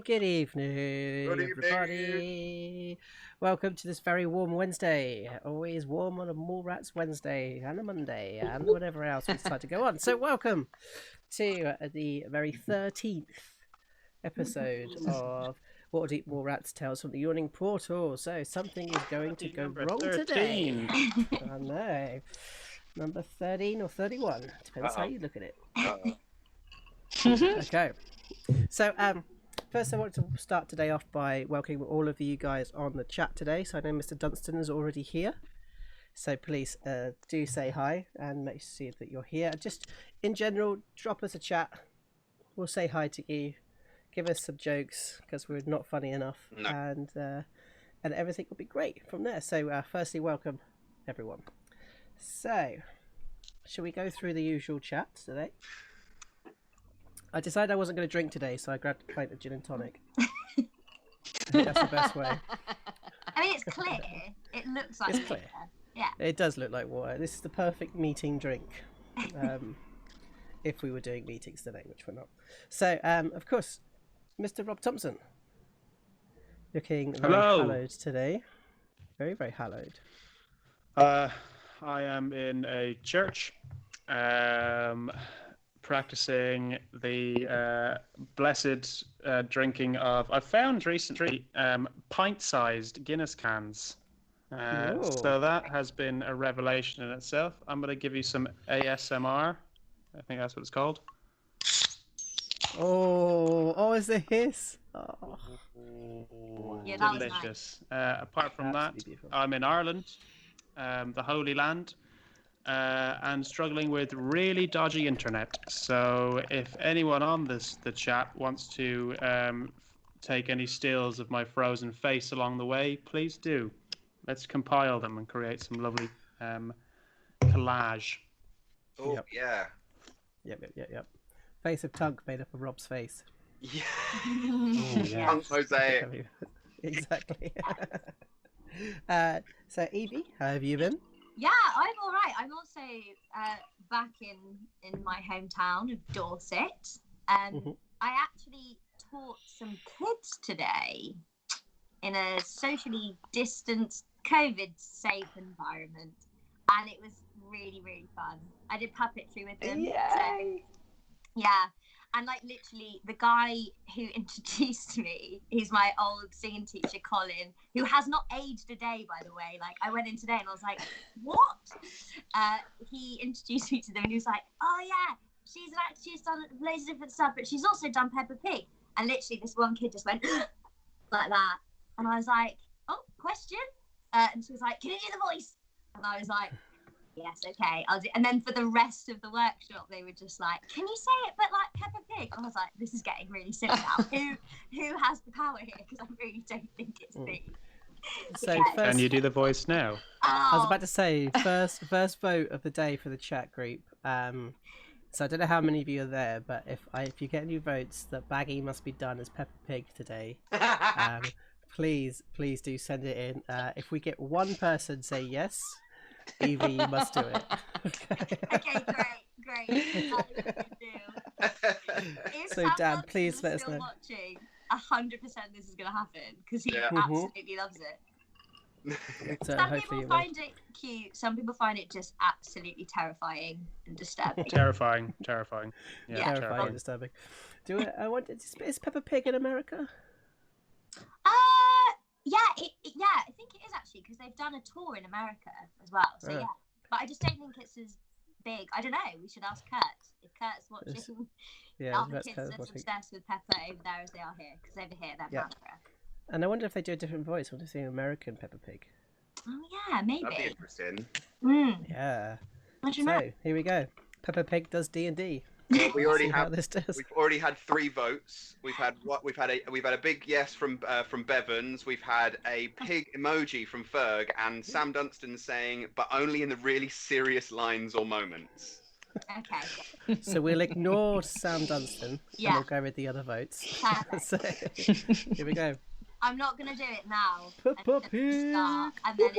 Good evening, Good evening. everybody. Welcome to this very warm Wednesday. Always warm on a Mallrats Wednesday and a Monday and whatever else we decide to go on. So welcome to the very 13th episode of Waterdeep Mallrats Tales from the Yawning Portal. So something is going to go wrong 13. today. I know. Number 13 or 31. Depends how you look at it. Okay. So, first I want to start today off by welcoming all of you guys on the chat today. So I know Mr. Dunstan is already here. So please do say hi and make sure that you're here. Just in general, drop us a chat. We'll say hi to you. Give us some jokes because we're not funny enough. No. And everything will be great from there. So firstly, welcome everyone. So, shall we go through the usual chats today? I decided I wasn't going to drink today, so I grabbed a pint of gin and tonic. I think that's the best way. I mean, it's clear. It looks like It's clear. Yeah. It does look like water. This is the perfect meeting drink. If we were doing meetings today, which we're not. So, of course, Mr. Rob Thompson. Looking very hallowed today. Very, very hallowed. I am in a church, practicing the blessed drinking of, I found recently, pint-sized Guinness cans. So that has been a revelation in itself. I'm going to give you some ASMR. I think that's what it's called. Oh, is the hiss? Oh. Yeah, that was Delicious. Apart from that, Absolutely beautiful. I'm in Ireland, the Holy Land. And struggling with really dodgy internet. So if anyone on the chat wants to take any stills of my frozen face along the way, please do. Let's compile them and create some lovely collage. Oh, Yep. yeah. Yep. Face of Tunk made up of Rob's face. Yeah. Oh, yeah. Tunk mosaic. Exactly. So Evie, how have you been? Yeah, I'm all right. I'm also back in my hometown of Dorset. I actually taught some kids today in a socially distanced, COVID-safe environment, and it was really, really fun. I did puppetry with them. Yay! So, yeah. And like literally the guy who introduced me, he's my old singing teacher, Colin, who has not aged a day, by the way. Like I went in today and I was like, what? He introduced me to them and he was like, oh yeah, she's done loads of different stuff, but she's also done Peppa Pig. And literally this one kid just went like that. And I was like, oh, question? And she was like, can you do the voice? And I was like, yes, okay, I'll do. And then for the rest of the workshop, they were just like, "Can you say it, but like Peppa Pig?" I was like, "This is getting really silly now. Who has the power here? Because I really don't think it's me." So Yeah. first, Can you do the voice now? I was Oh, about to say first vote of the day for the chat group. So I don't know how many of you are there, but if you get any votes that Baggy must be done as Peppa Pig today, please do send it in. If we get one person say yes, Evie, you must do it. okay, great. That's what we do. If So, Sam Dan, Duncan please is let us still know. watching, 100% this is going to happen because he Yeah. absolutely loves it. So Some hopefully people it will. find it cute. Some people find it just absolutely terrifying and disturbing. Terrifying. Yeah, Terrifying. Terrifying, disturbing. Is Peppa Pig in America? Yeah, I think it is actually because they've done a tour in America as well. So Oh. yeah, but I just don't think it's as big. I don't know. We should ask Kurt if Kurt's watching. Yeah, Are the that's kids kind of as what I think. obsessed with Peppa over there as they are here? Because over here they're Yeah. America. And I wonder if they do a different voice. I want to see an American Peppa Pig. Oh yeah, maybe. That'd be interesting. Yeah. I don't know. So here we go. Peppa Pig does D&D. Well, we already See how have. this does. We've already had 3 votes. We've had a big yes from Bevans. We've had a pig emoji from Ferg, and Sam Dunstan saying, "But only in the really serious lines or moments." Okay. So we'll ignore Sam Dunstan Yeah. and we'll go with the other votes. Perfect. So here we go. I'm not gonna do it now. Peppa At the start, and then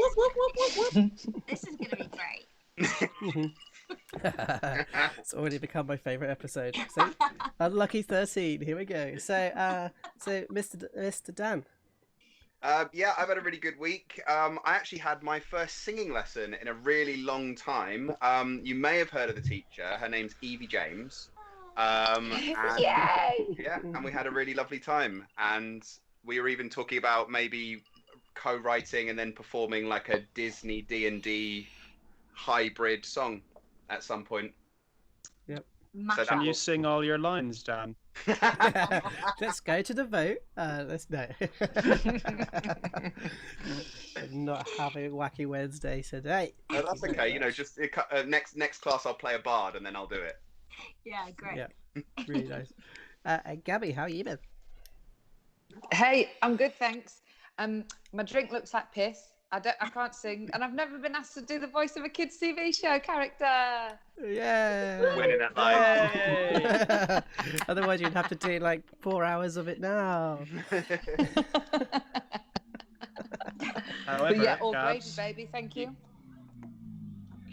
this is gonna be great. It's already become my favourite episode. So, Unlucky 13. Here we go. So, Mr. Dan. Yeah, I've had a really good week. I actually had my first singing lesson in a really long time. You may have heard of the teacher. Her name's Evie James. And, Yay! yeah, and we had a really lovely time. And we were even talking about maybe co-writing and then performing like a Disney D&D hybrid song at some point. Yep. So Can you sing all your lines, Dan? Let's go to the vote. Let's no. Not having Wacky Wednesday today. No, that's okay. You know, just next class I'll play a bard and then I'll do it. Yeah, great. Yeah, really nice. Gabby, how you been? Hey, I'm good, thanks. My drink looks like piss. I can't sing, and I've never been asked to do the voice of a kids' TV show character. Yeah. Winning at life. Otherwise, you'd have to do like 4 hours of it now. However, But yeah, all gravy, Gabs, baby. Thank you.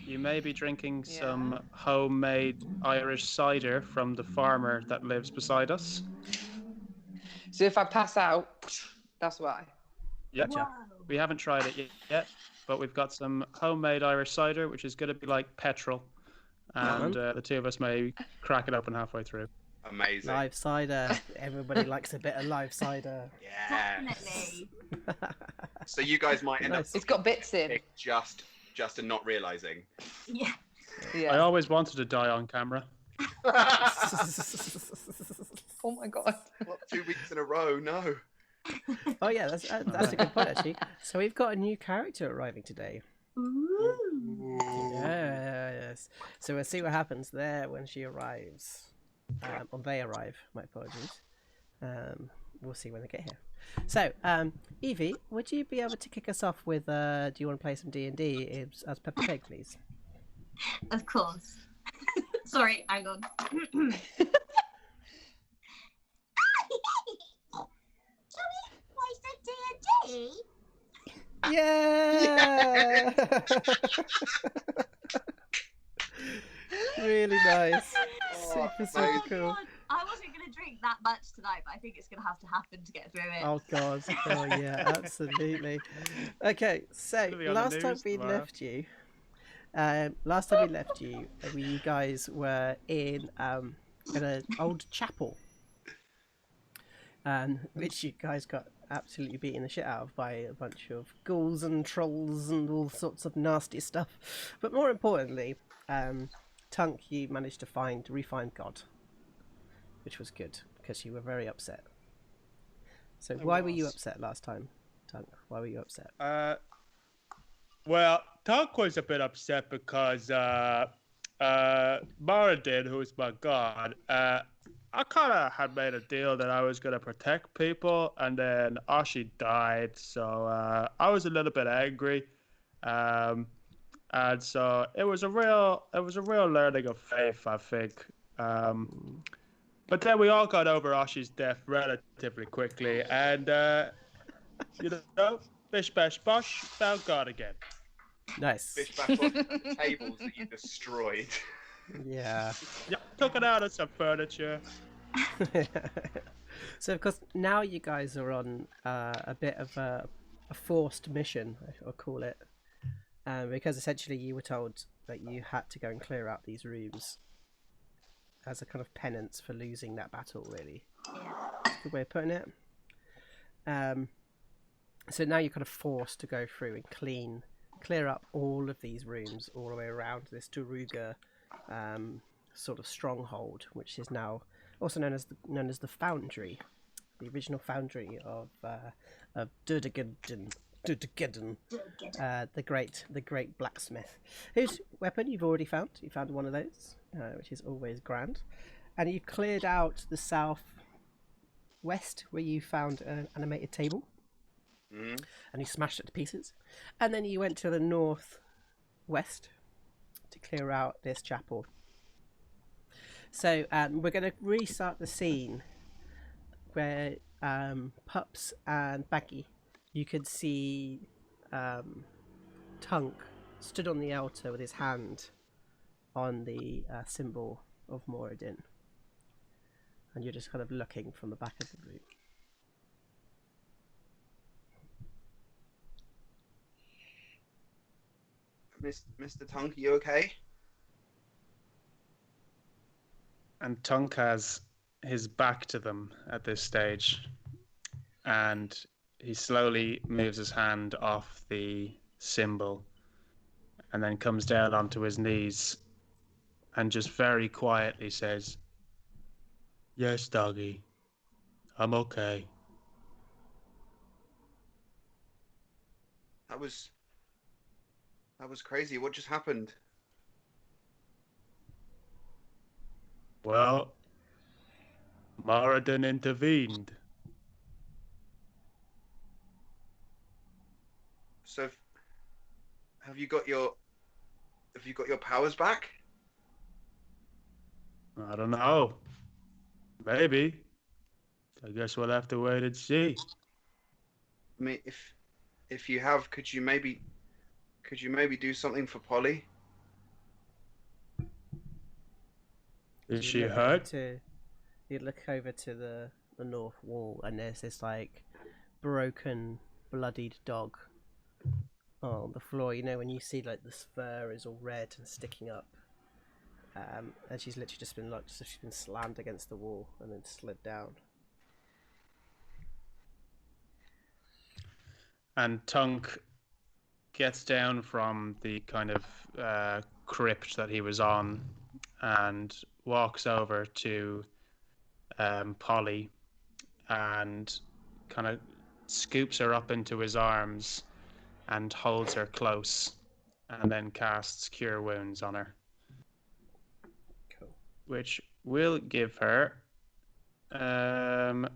you may be drinking Yeah. some homemade Irish cider from the farmer that lives beside us. So if I pass out, that's why. Yep. Whoa. We haven't tried it yet, but we've got some homemade Irish cider, which is going to be like petrol. And the two of us may crack it open halfway through. Amazing. Live cider. Everybody likes a bit of live cider. Yeah. Definitely. So you guys might end Nice. It's got bits in. up just in not realizing. Yeah. I Yeah. always wanted to die on camera. Oh my god. What, 2 weeks in a row? No. Oh yeah, that's a good point actually. So we've got a new character arriving today. Ooh. Yes. So we'll see what happens there when she arrives. Or they arrive. My apologies. We'll see when they get here. So, Evie, would you be able to kick us off with? Do you want to play some D&D as Peppa Pig, please? Of course. Sorry, hang on. Shall we play some D&D? Yeah. Really nice. Super amazing. cool. God, I wasn't going to drink that much tonight, but I think it's going to have to happen to get through it. Oh god. Oh yeah, absolutely. Okay, so Gonna be on the last time news we tomorrow. left you, you guys were in an old chapel, which you guys got absolutely beaten the shit out of by a bunch of ghouls and trolls and all sorts of nasty stuff. But more importantly, Tunk, you managed to refine God, which was good because you were very upset. So why were you upset last time, Tunk? Why were you upset? Well, Tunk was a bit upset because Moradin, who is my god, I kind of had made a deal that I was going to protect people, and then Oshi died, so I was a little bit angry, and so it was a real learning of faith, I think. But then we all got over Oshi's death relatively quickly, and you know, bish bash bosh, found God again. Nice. Fish back on the tables that you destroyed. Yeah. Yeah, took it out of some furniture. So of course now you guys are on a bit of a forced mission, I'll call it, because essentially you were told that you had to go and clear out these rooms as a kind of penance for losing that battle, really. That's a good way of putting it. So now you're kind of forced to go through and clear up all of these rooms all the way around this Daruga sort of stronghold, which is now also known as the Foundry, the original foundry of Durdegeddon, the great blacksmith, whose weapon you've already found. You found one of those, which is always grand, and you've cleared out the south west where you found an animated table. And you smashed it to pieces, and then you went to the northwest to clear out this chapel. So we're going to restart the scene where Pups and Baggi, you could see Tunk stood on the altar with his hand on the symbol of Moradin, and you're just kind of looking from the back of the room. Mr. Tunk, are you okay? And Tunk has his back to them at this stage, and he slowly moves his hand off the symbol and then comes down onto his knees and just very quietly says, "Yes, doggy, I'm okay." That was crazy. What just happened? Well, Moradin intervened. So, have you got your powers back? I don't know. Maybe. I guess we'll have to wait and see. I mean, if you have, could you maybe do something for Polly? Is You she look hurt? You look over to the north wall, and there's this like broken, bloodied dog on the floor. You know, when you see like the fur is all red and sticking up, and she's literally just been she's been slammed against the wall and then slid down. And Tunk gets down from the kind of crypt that he was on and walks over to Polly and kind of scoops her up into his arms and holds her close and then casts Cure Wounds on her. Cool. Which will give her oh,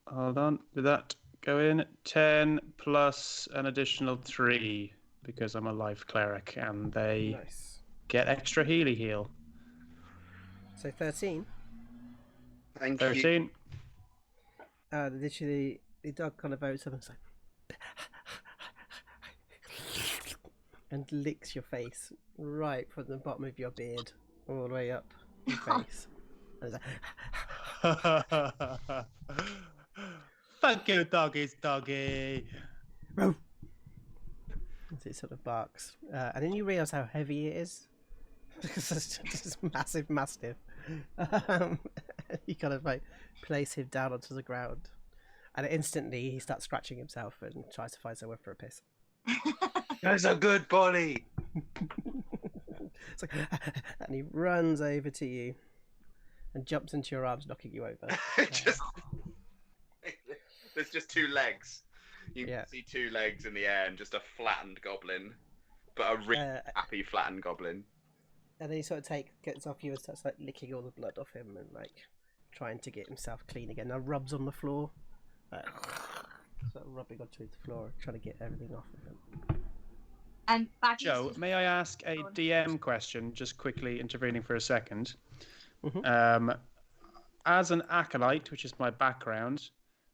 hold on. Did that go in? 10 plus an additional 3 because I'm a life cleric and they Nice. get extra heal. So 13. Thank you. 13. Literally, the dog kind of votes up and is like, and licks your face right from the bottom of your beard all the way up your face. And it's like, Thank you, doggy. As it sort of barks, and then you realise how heavy it is because it's just massive mastiff. You kind of like place him down onto the ground, and instantly he starts scratching himself and tries to find somewhere for a piss. That's a good Polly. It's like, and he runs over to you and jumps into your arms, knocking you over. There's just two legs. You can Yeah. see two legs in the air and just a flattened goblin, but a really happy flattened goblin. And then he sort of gets off you and starts like licking all the blood off him and like trying to get himself clean again. Now rubs on the floor, sort of rubbing onto the floor, trying to get everything off of him. And Joe, may I ask a DM question, just quickly intervening for a second? Mm-hmm. As an acolyte, which is my background,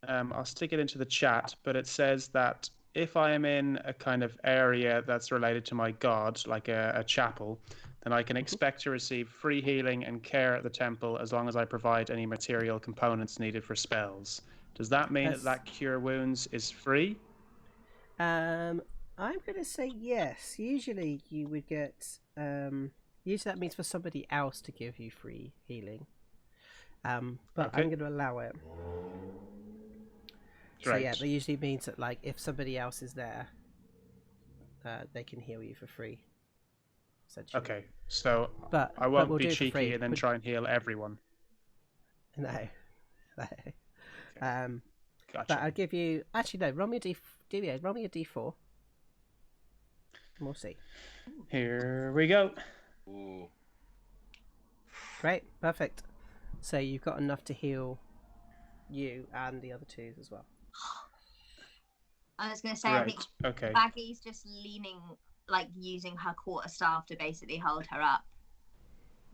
I'll stick it into the chat, but it says that if I am in a kind of area that's related to my god, like a chapel, then I can expect to receive free healing and care at the temple as long as I provide any material components needed for spells. Does that mean that Cure Wounds is free? I'm going to say yes. Usually you would get... usually that means for somebody else to give you free healing. But Okay. I'm going to allow it. So yeah, that usually means that like if somebody else is there, they can heal you for free. Okay, so but I won't we'll be do it for cheeky free. and then try and heal everyone. No. Okay. But Gotcha. I'll give you... Actually, no. Roll me a D4. And we'll see. Here we go. Ooh. Great. Perfect. So you've got enough to heal you and the other two as well. I was going to say, I think Okay. Baggy's just leaning, like using her quarterstaff to basically hold her up.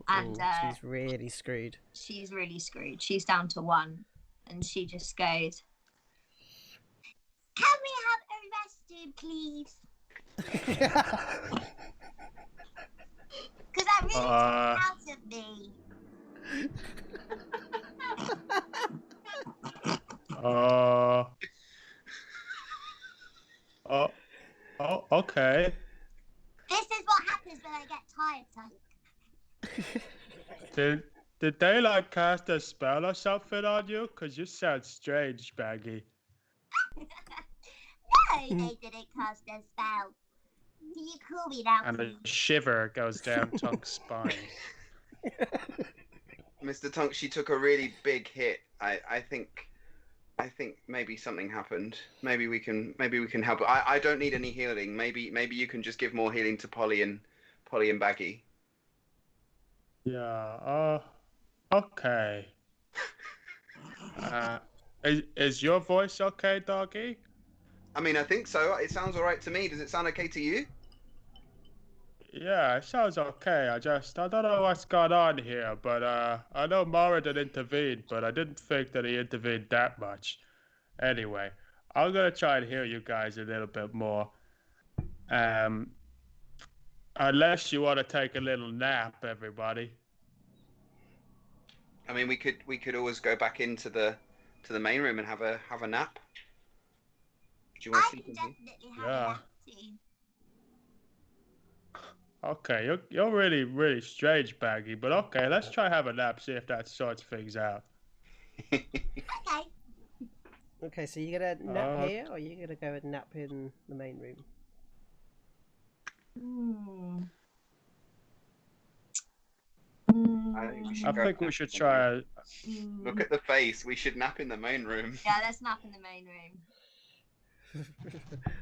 And she's really screwed. She's really screwed. She's down to 1. And she just goes, "Can we have a restroom, please?" out of me. Okay. This is what happens when I get tired, Tunk. Did they like cast a spell or something on you? Cause you sound strange, Baggy. No, they didn't cast a spell. Do you call me now, And a please? shiver goes down Tunk's spine. Mr. Tunk, she took a really big hit. I think maybe something happened. Maybe we can help. I don't need any healing. Maybe you can just give more healing to Polly and Baggy. Yeah. Okay. Is your voice okay, doggy? I mean, I think so. It sounds all right to me. Does it sound okay to you? Yeah, it sounds okay. I don't know what's going on here, but I know Moradin intervened, but I didn't think that he intervened that much. Anyway, I'm gonna try and hear you guys a little bit more. Unless you want to take a little nap, everybody. I mean, we could always go back into the main room and have a nap. Do you want I to sleep can in here? definitely have Yeah. a nap too. Okay, you're really, really strange, Baggy, but okay, let's try have a nap, see if that sorts things out. Okay. Okay, so you're gonna nap here, or you're gonna go and nap in the main room? I think we should I go think we nap should in the main- try. Look at the face. We should nap in the main room. Yeah, let's nap in the main room.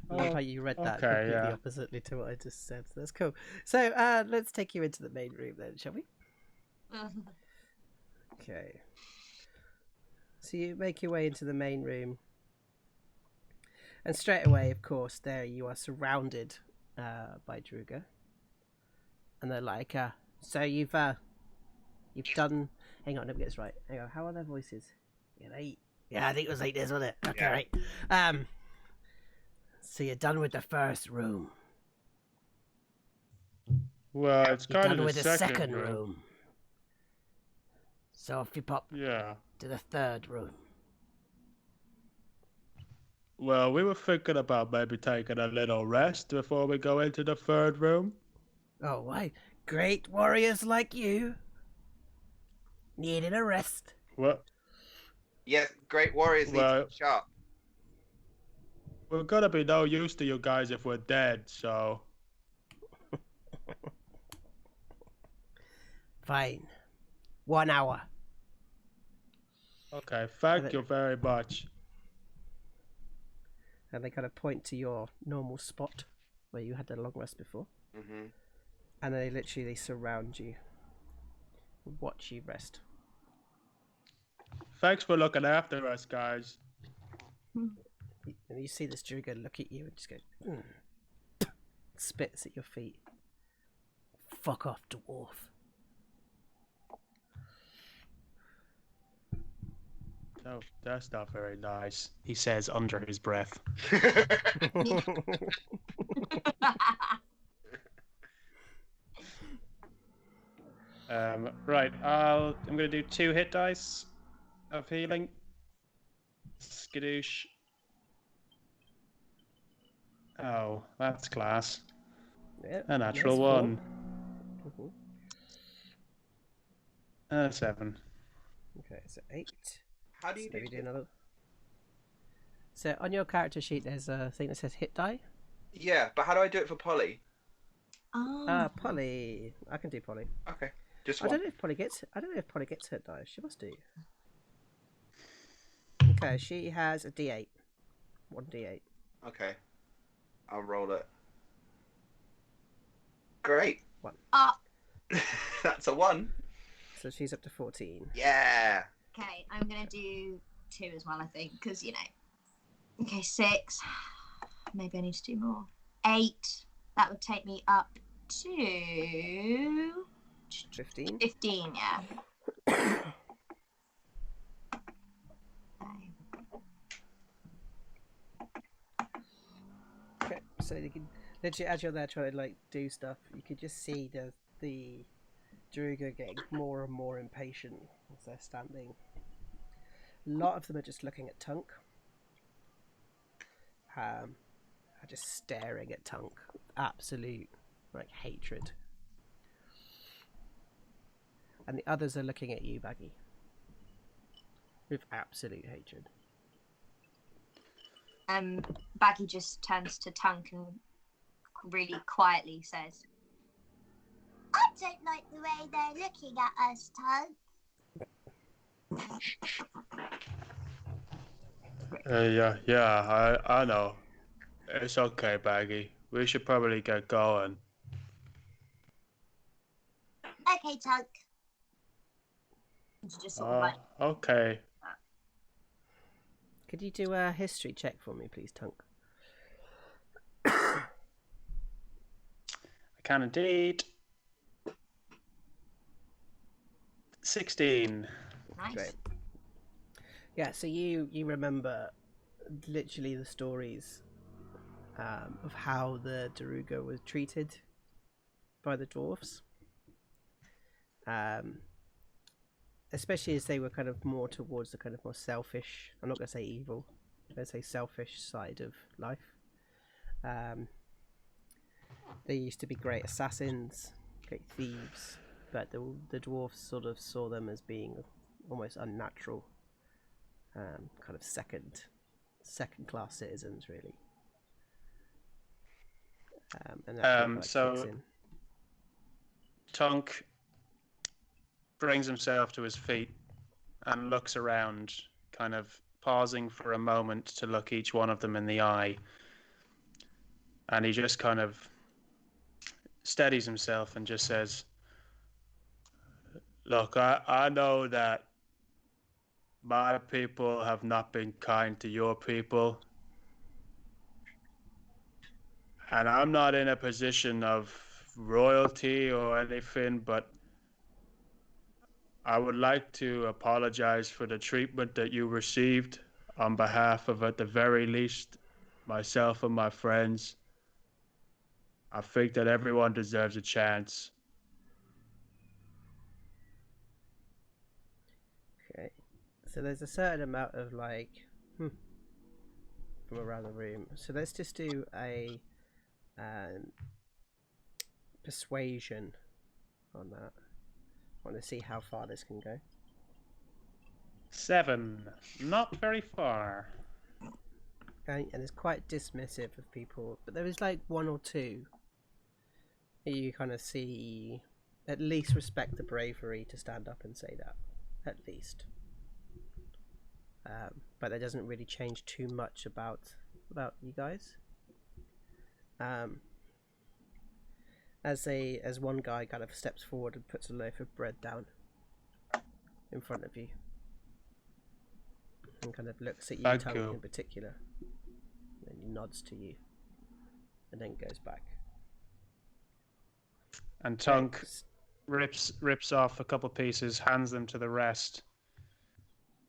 I love how you read that Okay, completely yeah. oppositely to what I just said. That's cool. So let's take you into the main room then, shall we? Okay. So you make your way into the main room, and straight away, of course, there you are surrounded by Druga, and they're like, "So you've done." Hang on, let me get this right. Hang on, how are their voices? Yeah, I think it was like this, wasn't it? Okay, Yeah. right. So you're done with the first room. Well, it's You're kind done of with the the second second room. So if you pop Yeah. to the third room. Well, we were thinking about maybe taking a little rest before we go into the third room. Oh, why? Great warriors like you needed a rest. Well, Yes, great warriors need to Well- be sharp. we're gonna be no use to you guys if we're dead, so Fine. 1 hour. okay. Thank you very much. And they kind of point to your normal spot where you had the long rest before. Mm-hmm. And they literally surround you. Watch you rest. Thanks for looking after us, guys. And you see this Druga look at you and just go, spits at your feet. Fuck off, dwarf. No, that's not very nice, he says under his breath. Right, I'm gonna do 2 hit dice of healing. Skadoosh. Oh, that's class. Yep, A natural nice 1. Mhm. 7. Okay, so 8. How do you So maybe do? do another. So on your character sheet, there's a thing that says hit die. Yeah, but how do I do it for Polly? Oh. Polly. I can do Polly. Okay, just I one. don't know if Polly gets. I don't know if Polly gets hit die. She must do. Okay, she has a D8. 1d8. Okay, I'll roll it. Great. 1. That's a 1. So she's up to 14. Yeah. Okay, I'm gonna do 2 as well, I think, because you know. Okay, 6. Maybe I need to do more. 8. That would take me up to 15. 15. Yeah. Okay, so you can literally, as you're there trying to like do stuff, you could just see the Druga getting more and more impatient as they're standing. A lot of them are just looking at Tunk. Are just staring at Tunk with absolute hatred. And the others are looking at you, Baggy, with absolute hatred. Baggy just turns to Tunk and really quietly says, "I don't like the way they're looking at us, Tunk." Yeah, I know. It's okay, Baggy. We should probably get going. Okay, Tunk. And she just sort of like, Okay. Could you do a history check for me, please, Tunk? I can indeed. 16. nice. Great. Yeah, so you remember literally the stories of how the Daruga was treated by the dwarves. Especially as they were kind of more towards the kind of more selfish, I'm not going to say evil, I'm going to say selfish side of life. They used to be great assassins, great thieves, but the dwarves sort of saw them as being almost unnatural, kind of second class citizens, really. And that kind of kicks in. Tunk brings himself to his feet and looks around, kind of pausing for a moment to look each one of them in the eye. And he just kind of steadies himself and just says, "Look, I know that my people have not been kind to your people. And I'm not in a position of royalty or anything, but I would like to apologize for the treatment that you received on behalf of, at the very least, myself and my friends. I think that everyone deserves a chance." Okay, so there's a certain amount of from around the room. So let's just do a persuasion on that. I want to see how far this can go. 7. Not very far. Okay, and it's quite dismissive of people, but there is one or two you kind of see at least respect the bravery to stand up and say that, at least. But that doesn't really change too much about you guys. As one guy kind of steps forward and puts a loaf of bread down in front of you and kind of looks at you, Thank Tunk, you. in particular, and he nods to you and then goes back. And Tunk rips off a couple pieces, hands them to the rest,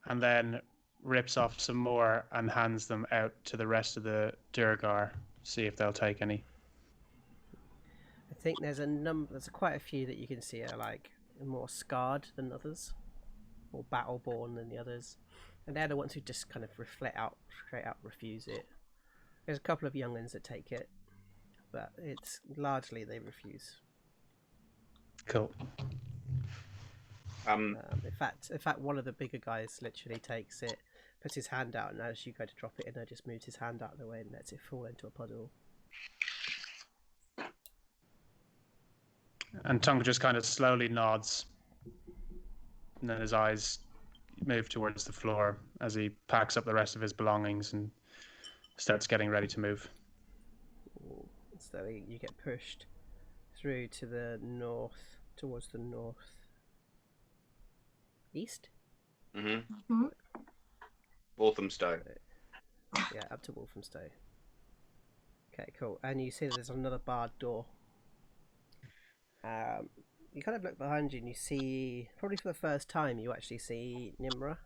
and then rips off some more and hands them out to the rest of the Durgar, see if they'll take any. I think there's quite a few that you can see are more scarred than others, more battle-born than the others, and they're the ones who just kind of straight out refuse it. There's a couple of young'uns that take it, but it's largely they refuse. Cool. In fact, one of the bigger guys literally takes it, puts his hand out, and as you go to drop it in, just moves his hand out of the way and lets it fall into a puddle. And Tunk just kind of slowly nods, and then his eyes move towards the floor as he packs up the rest of his belongings and starts getting ready to move. So you get pushed through to the north, towards the north east. Mm-hmm. Walthamstow. Yeah, up to Walthamstow. Okay, cool. And you see that there's another barred door. You kind of look behind you and you see, probably for the first time, you actually see Nimra.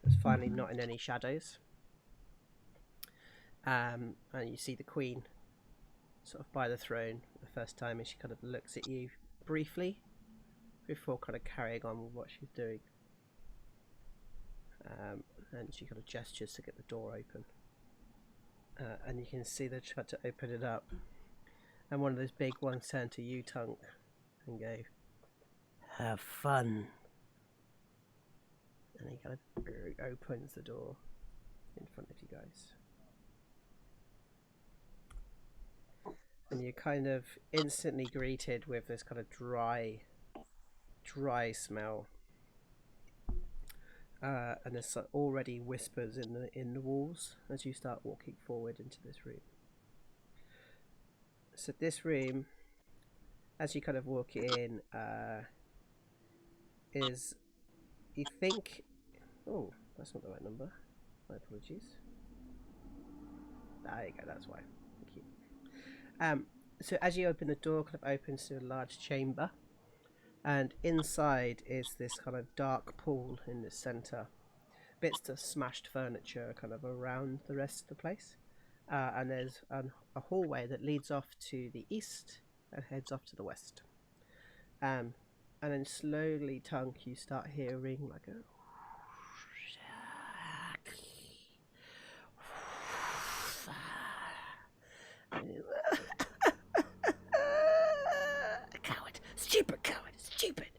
It's finally not in any shadows. And you see the Queen sort of by the throne for the first time, and she kind of looks at you briefly before kind of carrying on with what she's doing. And she kind of gestures to get the door open. And you can see they're trying to open it up. And one of those big ones turn to you, Tunk, and go, "Have fun." And he kind of opens the door in front of you guys. And you're kind of instantly greeted with this kind of dry smell. And there's already whispers in the walls as you start walking forward into this room. So this room, as you kind of walk in, is, you think, oh, that's not the right number. My apologies. There you go, that's why. Thank you. So as you open the door, kind of opens to a large chamber, and inside is this kind of dark pool in the centre. Bits of smashed furniture kind of around the rest of the place. And there's a hallway that leads off to the east and heads off to the west. And then slowly, Tunk, you start hearing like a coward, stupid coward, stupid.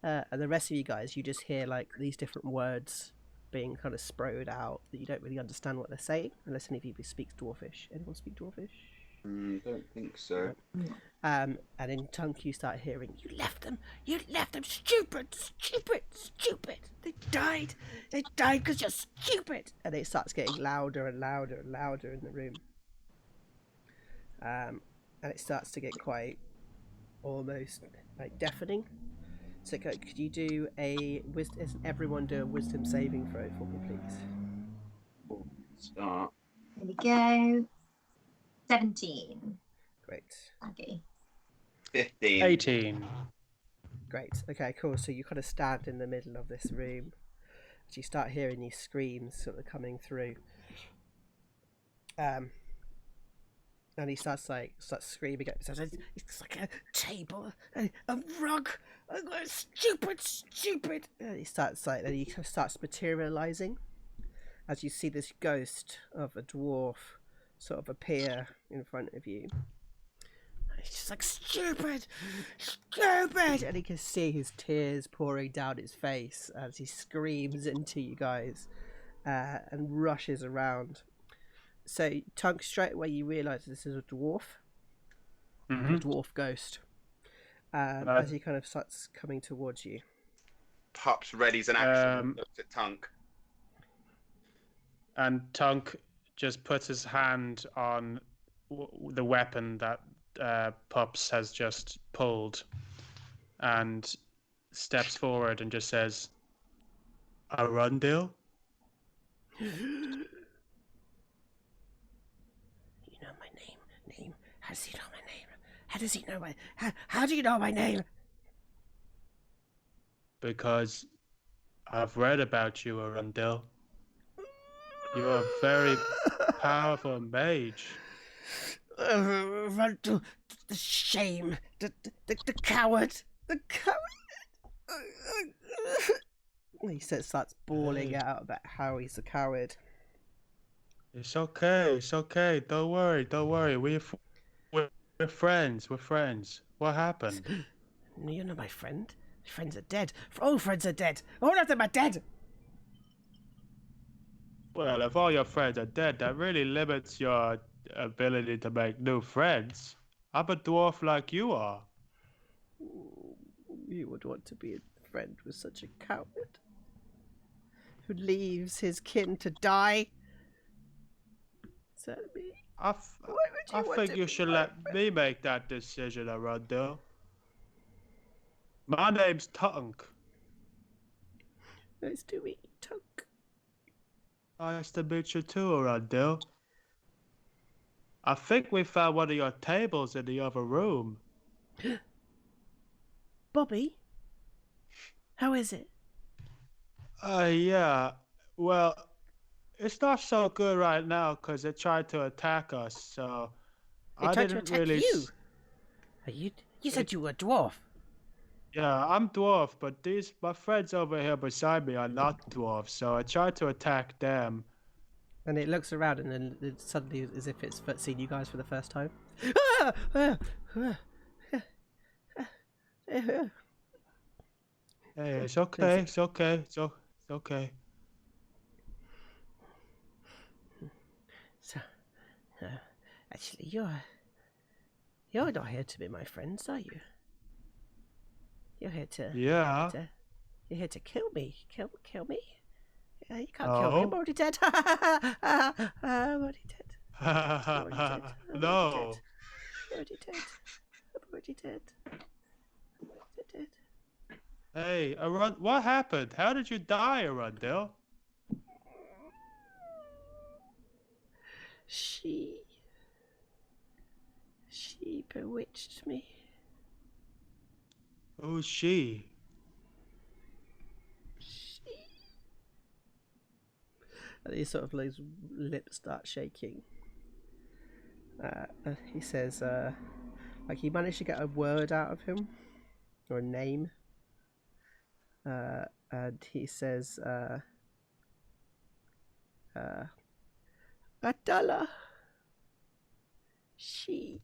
And the rest of you guys, you just hear like these different words being kind of sprayed out that you don't really understand what they're saying, unless any of you speaks Dwarfish. Anyone speak Dwarfish? Don't think so. And in Tunk you start hearing, you left them, stupid, they died because you're stupid. And it starts getting louder and louder and louder in the room. And it starts to get quite almost like deafening. So could you do a wisdom? Everyone do a wisdom saving throw for me, please. Start. There we go. 17. Great. Okay. 15. 18. Great. Okay, cool. So you kind of stand in the middle of this room as you start hearing these screams sort of coming through. And he starts screaming at himself. It's like a table, a rug, stupid. And he starts materializing as you see this ghost of a dwarf sort of appear in front of you. And he's just like, stupid, and you can see his tears pouring down his face as he screams into you guys and rushes around. So, Tunk, straight away you realise this is a dwarf. Mm-hmm. A dwarf ghost. As he kind of starts coming towards you. Pups readies an action. Looks at Tunk. And Tunk just puts his hand on the weapon that Pups has just pulled and steps forward and just says, "Arundel?" How does he know my name? How does he know my... How do you know my name? Because I've read about you, Arundel. You're a very powerful mage. Arundel, the shame, the coward, the coward. He starts bawling out about how he's a coward. It's okay. Don't worry. We're friends. What happened? You're not my friend. Friends are dead. All friends are dead. All of them are dead. Well, if all your friends are dead, that really limits your ability to make new friends. I'm a dwarf like you are. You would want to be a friend with such a coward who leaves his kin to die. Is that me? I think you should let me make that decision, Arundel. My name's Tunk. Nice to meet you, Tunk. Nice to meet you too, Arundel. I think we found one of your tables in the other room. Bobby? How is it? Yeah. Well, it's not so good right now because it tried to attack us, so It tried to attack you? You said you were a dwarf. Yeah, I'm dwarf, but my friends over here beside me are not dwarves, so I tried to attack them. And it looks around, and then it suddenly, as if it's seen you guys for the first time. Hey, it's okay, it's okay, it's okay. So, actually, you're not here to be my friends, are you? You're here to Yeah. you're here to kill me. Kill me. You can't kill me. I'm already dead. I'm already dead. I'm already dead. I'm No. already dead. I'm already dead. Dead. Hey, what happened? How did you die, Arundel? She bewitched me. Who's she? And he sort of his lips start shaking. He says, like he managed to get a word out of him, or a name. And he says, Adala. She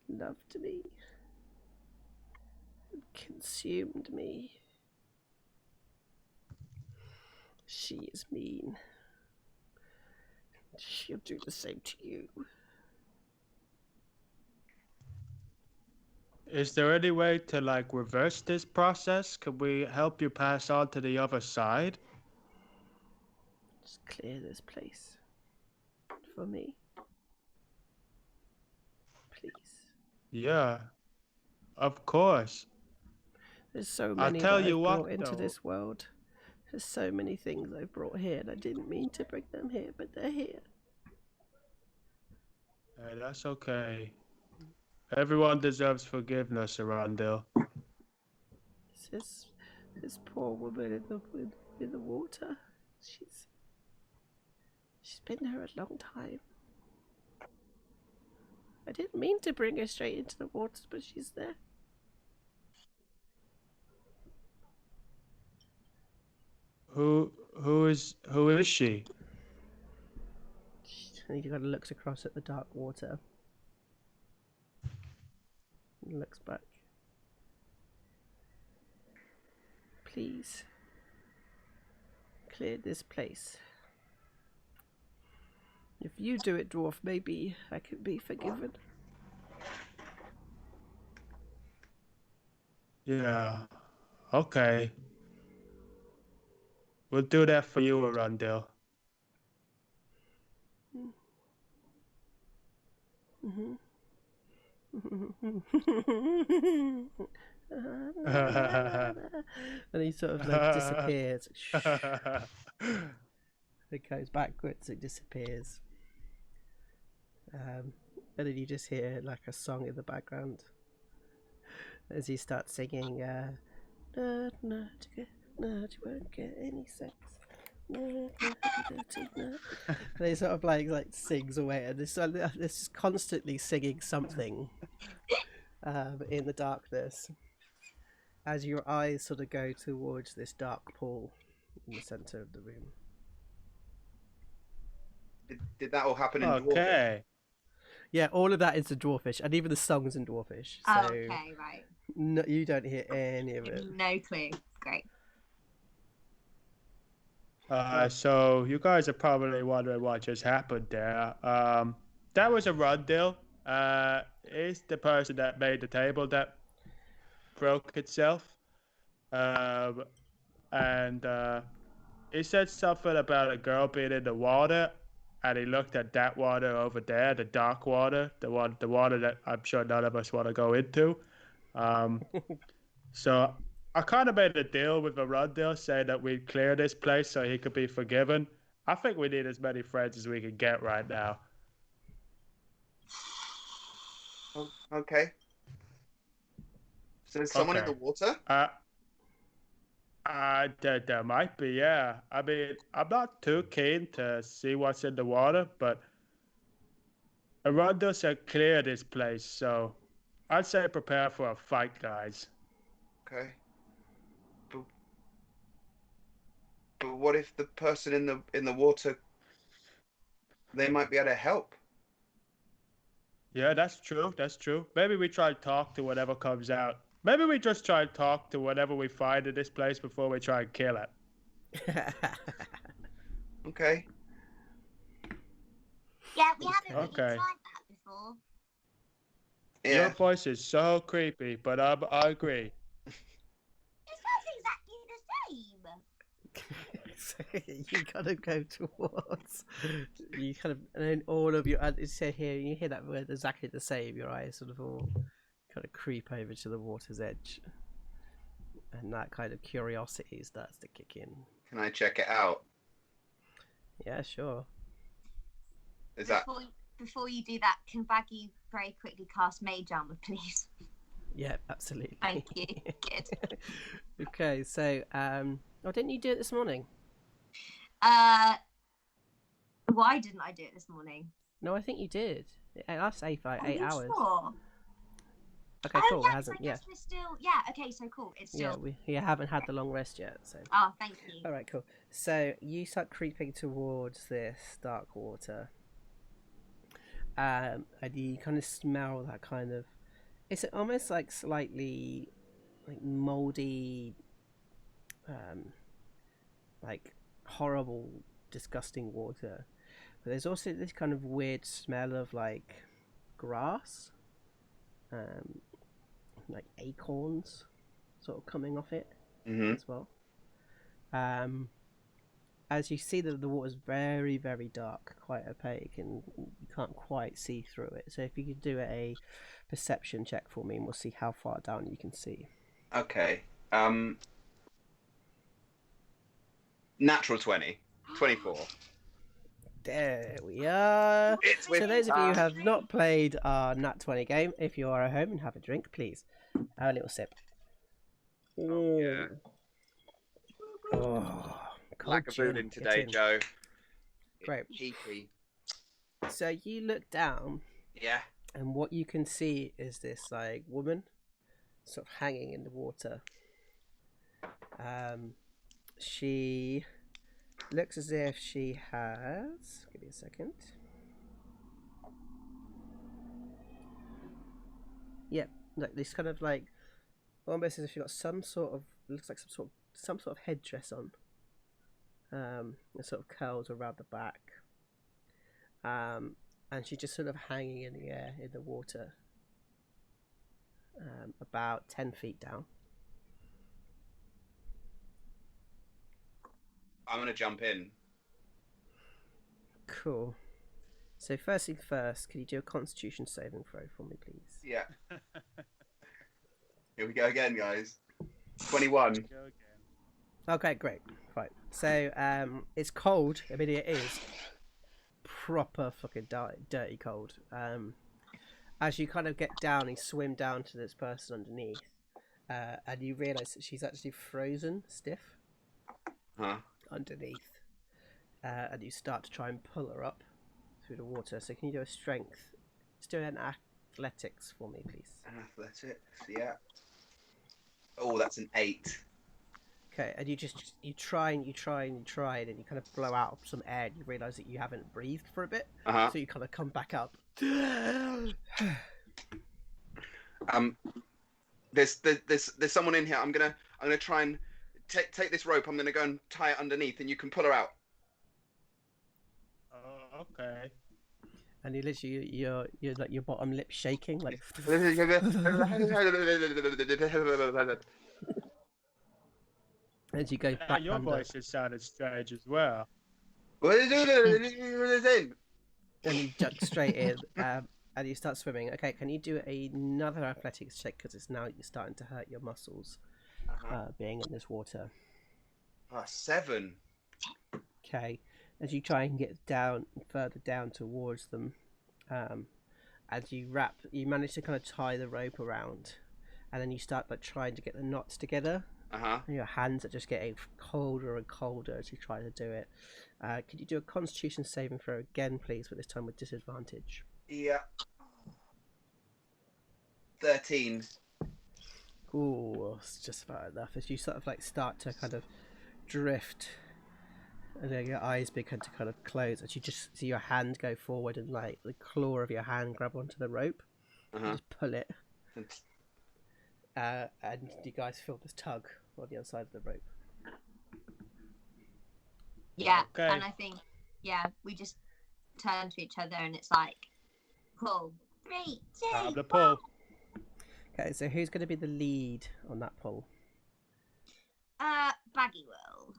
loved me and consumed me. She is mean. She'll do the same to you. Is there any way to like reverse this process? Could we help you pass on to the other side? Just clear this place for me. Please. Yeah, of course. There's so I'll many tell that you I've what, brought into though. this world. There's so many things I've brought here, and I didn't mean to bring them here, but they're here. Hey, that's okay. Everyone deserves forgiveness, Arundel. This poor woman in the water. She's been there a long time. I didn't mean to bring her straight into the water, but she's there. Who is she? And he kind of looks across at the dark water. And looks back. Please. Clear this place. If you do it, dwarf, maybe I can be forgiven. Yeah. Okay. We'll do that for you, Arundel. And he sort of like disappears. It goes backwards, it disappears. And then you just hear like a song in the background as he starts singing, you won't get any sex. And he sort of like sings away, and this is constantly singing something in the darkness as your eyes sort of go towards this dark pool in the center of the room. Did that all happen in Dwarvish? Okay. Yeah, all of that is in Dwarfish, and even the songs in Dwarfish. So Oh, okay, right. no, you don't hear any of it. No clue. Great. So you guys are probably wondering what just happened there. That was Arundel. Is the person that made the table that broke itself. And he said something about a girl being in the water, and he looked at that water over there, the dark water, the water that I'm sure none of us want to go into. So I kind of made a deal with Arundel, saying that we'd clear this place so he could be forgiven. I think we need as many friends as we can get right now. Oh, okay. So there's someone in the water? There might be, yeah. I mean, I'm not too keen to see what's in the water, but Arundel said clear this place, so I'd say prepare for a fight, guys. Okay. But what if the person in the water? They might be able to help. Yeah, that's true. That's true. Maybe we try to talk to whatever comes out. Maybe we just try to talk to whatever we find in this place before we try and kill it. Okay. Yeah, we haven't really Okay. tried that before. Yeah. Your voice is so creepy, but I agree. It sounds exactly the same. So you kind of go towards. You kind of, and then all of your. It's said here. You hear that word exactly the same. Your eyes sort of all kind of creep over to the water's edge, and that kind of curiosity starts to kick in. Can I check it out? Yeah, sure. Is that? Before you do that, can Baggy very quickly cast Mage Armor, please? Yeah, absolutely. Thank you. Good. Okay, so oh, didn't you do it this morning? Why didn't I do it this morning? No, I think you did. It lasts 8 Are you hours. sure? Okay, Oh, cool. yeah, It hasn't. 'cause I Yeah, guess we're still. Yeah. Okay. So cool. It's yeah. still. We haven't had the long rest yet. So. Oh, thank you. All right, cool. So you start creeping towards this dark water, and you kind of smell that kind of. It's almost like slightly, like moldy, like horrible, disgusting water. But there's also this kind of weird smell of like grass, like acorns, sort of coming off it as well. As you see that the water's very, very dark, quite opaque, and you can't quite see through it. So if you could do a perception check for me, and we'll see how far down you can see. Okay. Natural 20. 24. There we are. It's So those of you who have not played our Nat 20 game, if you are at home and have a drink, please have a little sip. Oh, yeah. Oh, cold Lack of food gin, in get today, in. Joe. Great. Peepee. So you look down, Yeah. and what you can see is this like woman, sort of hanging in the water. She looks as if she has. Give me a second. Yep, like this kind of like almost as if she got some sort of looks like some sort of headdress on. It sort of curls around the back. And she's just sort of hanging in the air in the water. About 10 feet down. I'm going to jump in. Cool. So first thing first, can you do a Constitution saving throw for me, please? Yeah. Here we go again, guys. 21. Go again. Okay, great. Right. So it's cold. I mean, it is proper fucking dirty cold. As you kind of get down and swim down to this person underneath, and you realise that she's actually frozen stiff underneath, and you start to try and pull her up through the water. So can you do a strength? Let's do an athletics for me, please. Athletics, yeah. Oh, that's an 8. Okay, and you try and you try and you kind of blow out some air, and you realise that you haven't breathed for a bit, so you kind of come back up. There's someone in here. I'm gonna try and take this rope. I'm gonna go and tie it underneath, and you can pull her out. Oh, okay. And you literally you're like your bottom lip shaking like. As you go back Your under, voice has sounded strange as well. and you jump straight in, and you start swimming. Okay, can you do another athletics check because it's now you're starting to hurt your muscles, being in this water. 7. Okay, as you try and get down further down towards them, as you manage to kind of tie the rope around, and then you start like trying to get the knots together. And your hands are just getting colder and colder as you try to do it. Could you do a Constitution saving throw again, please, but this time with disadvantage? Yeah. 13. Ooh, it's just about enough. As you sort of like start to kind of drift, and then your eyes begin to kind of close, as you just see your hand go forward and like the claw of your hand grab onto the rope, and just pull it, and you guys feel this tug on the other side of the rope. Yeah, Okay. and I think, we just turn to each other and it's like, pull. 3, 2, Time to 1. pull. Okay, so who's going to be the lead on that pull? Baggy will.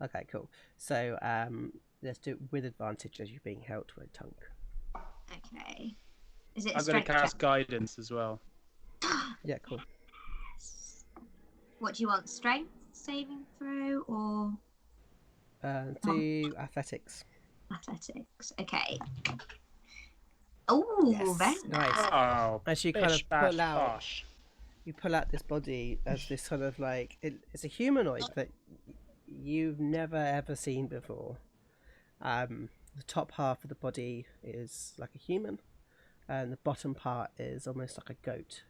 Okay, cool. So let's do it with advantage as you're being held to a Tunk. Okay. Is it a I'm going to strength cast check? guidance as well. Yeah, cool. What do you want? Strength saving throw or Do athletics. athletics? Okay. Oh, Yes, very nice. nice. Oh, As you kind bish, of bash, pull out, bosh. you pull out this body as this sort of like it's a humanoid that you've never ever seen before. The top half of the body is like a human, and the bottom part is almost like a goat.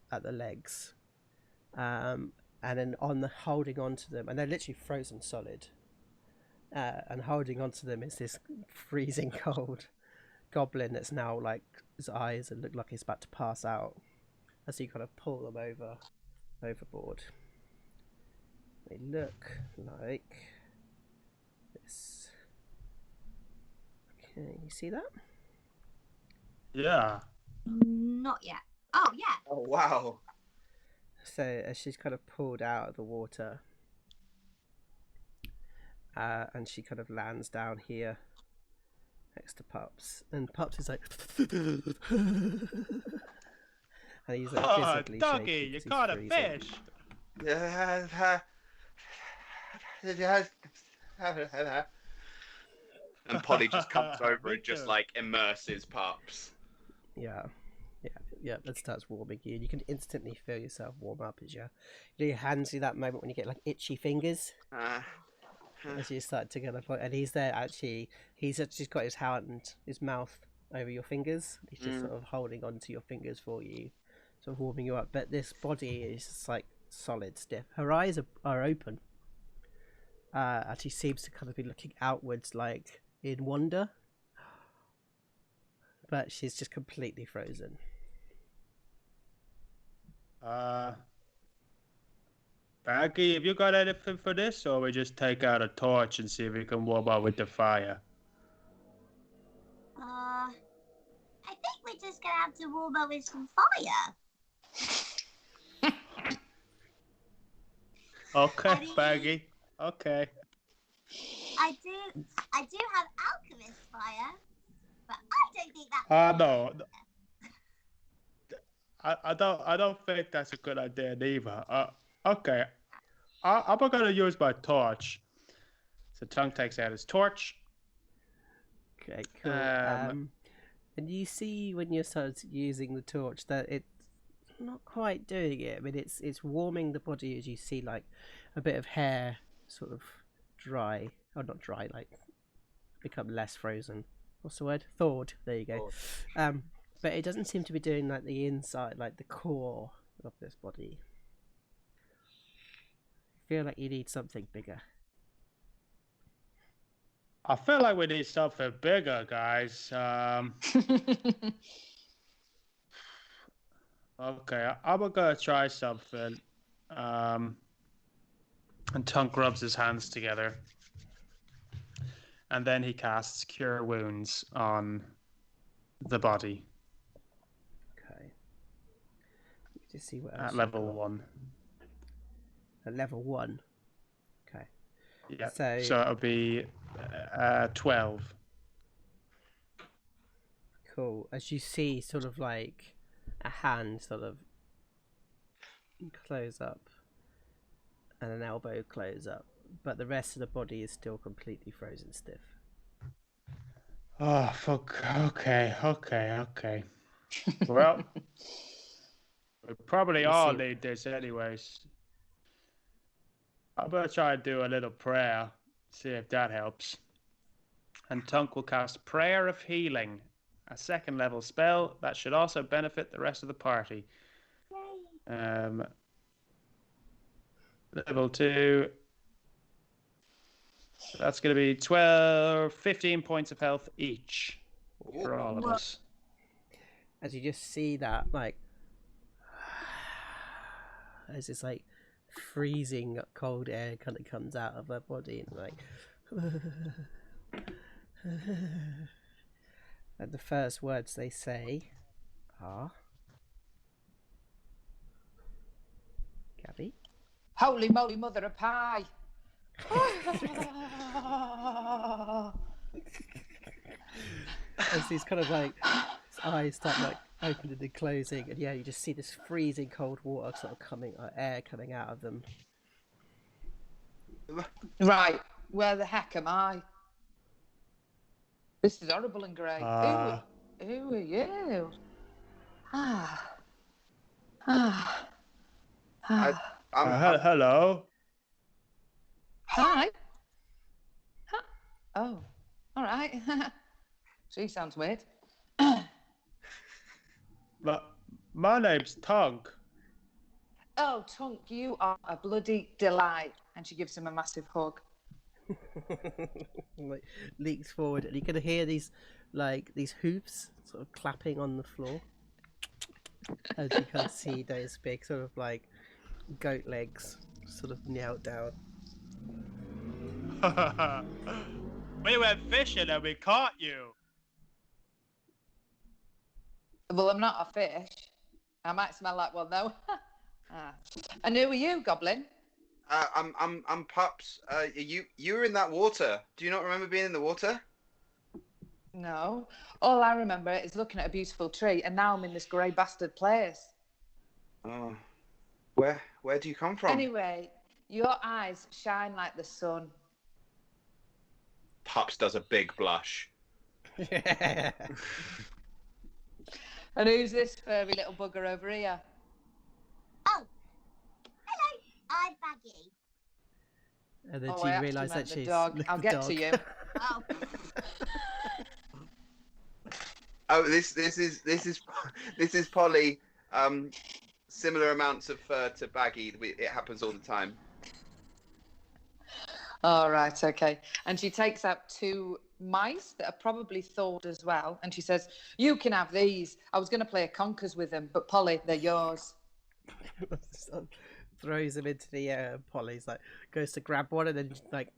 At the legs, and then holding onto them, and they're literally frozen solid. And holding onto them is this freezing cold goblin that's now like his eyes and look like he's about to pass out as you kind of pull them overboard. They look like this. Okay, you see that? Yeah. Not yet. Oh, yeah. Oh wow! So as she's kind of pulled out of the water, and she kind of lands down here next to Pups, and Pups is like, and he's like visibly Doggy, shaking you 'cause he's caught a freezing. fish. And Polly just comes over Me and just too. like immerses Pups. Yeah, that starts warming you, and you can instantly feel yourself warm up as your hands do that moment when you get like itchy fingers as you start to get a point, and he's actually got his mouth over your fingers. He's just sort of holding onto your fingers for you, sort of warming you up. But this body is just like solid, stiff. Her eyes are open. And she seems to kind of be looking outwards, like in wonder. But she's just completely frozen. Baggy, have you got anything for this, or we just take out a torch and see if we can warm up with the fire? I think we're just gonna have to warm up with some fire. Okay, Baggy. Okay. I do have alchemist fire, but I don't think that's No. I don't think that's a good idea neither. Okay. I'm gonna use my torch. So Tunk takes out his torch. Okay, cool. And you see when you start using the torch that it's not quite doing it. I mean, it's warming the body as you see like a bit of hair sort of dry, or not dry, like become less frozen. What's the word? Thawed. There you go. But it doesn't seem to be doing like the inside, like the core of this body. I feel like you need something bigger. I feel like we need something bigger, guys. Okay, I'm gonna try something. And Tunk rubs his hands together. And then he casts Cure Wounds on the body. Okay. Just see what else At you've level got. 1. At level 1. Okay. Yeah. So it'll be 12. Cool. As you see, sort of like a hand sort of close up, and an elbow close up, but the rest of the body is still completely frozen stiff. Oh, fuck. Okay. Well, we probably You all see- need this anyways. I'm gonna try and do a little prayer, see if that helps. And Tunk will cast Prayer of Healing a second level spell that should also benefit the rest of the party. Level 2. That's going to be 15 points of health each for all of us. As you just see that, like, as it's like freezing cold air kind of comes out of her body, and like, and the first words they say are, Gabby? Holy moly, mother of pie. As these kind of like his eyes start like opening and closing, and yeah, you just see this freezing cold water sort of air coming out of them. Right, where the heck am I? This is horrible and grey. Who are you? Hello. Hi. Oh, all right. She sounds weird. My name's Tunk. Oh, Tunk, you are a bloody delight. And she gives him a massive hug. Like leaks forward, and you can hear these hooves sort of clapping on the floor as you can see those big sort of like goat legs sort of knelt down. We went fishing and we caught you. Well, I'm not a fish. I might smell like one though. And who are you, Goblin? I'm Pups. You were in that water. Do you not remember being in the water? No. All I remember is looking at a beautiful tree, and now I'm in this grey bastard place. Oh, where do you come from? Anyway, your eyes shine like the sun. Pups does a big blush. And who's this furry little bugger over here? Oh, hello, I'm Baggy. And then I you realise that actually she's meant the dog. I'll get dog. to you. Oh, Oh, this is Polly. Similar amounts of fur to Baggy. It happens all the time. All right, okay. And she takes out 2 mice that are probably thawed as well. And she says, you can have these. I was going to play a conkers with them, but Polly, they're yours. Throws them into the air, and Polly's like goes to grab one, and then like,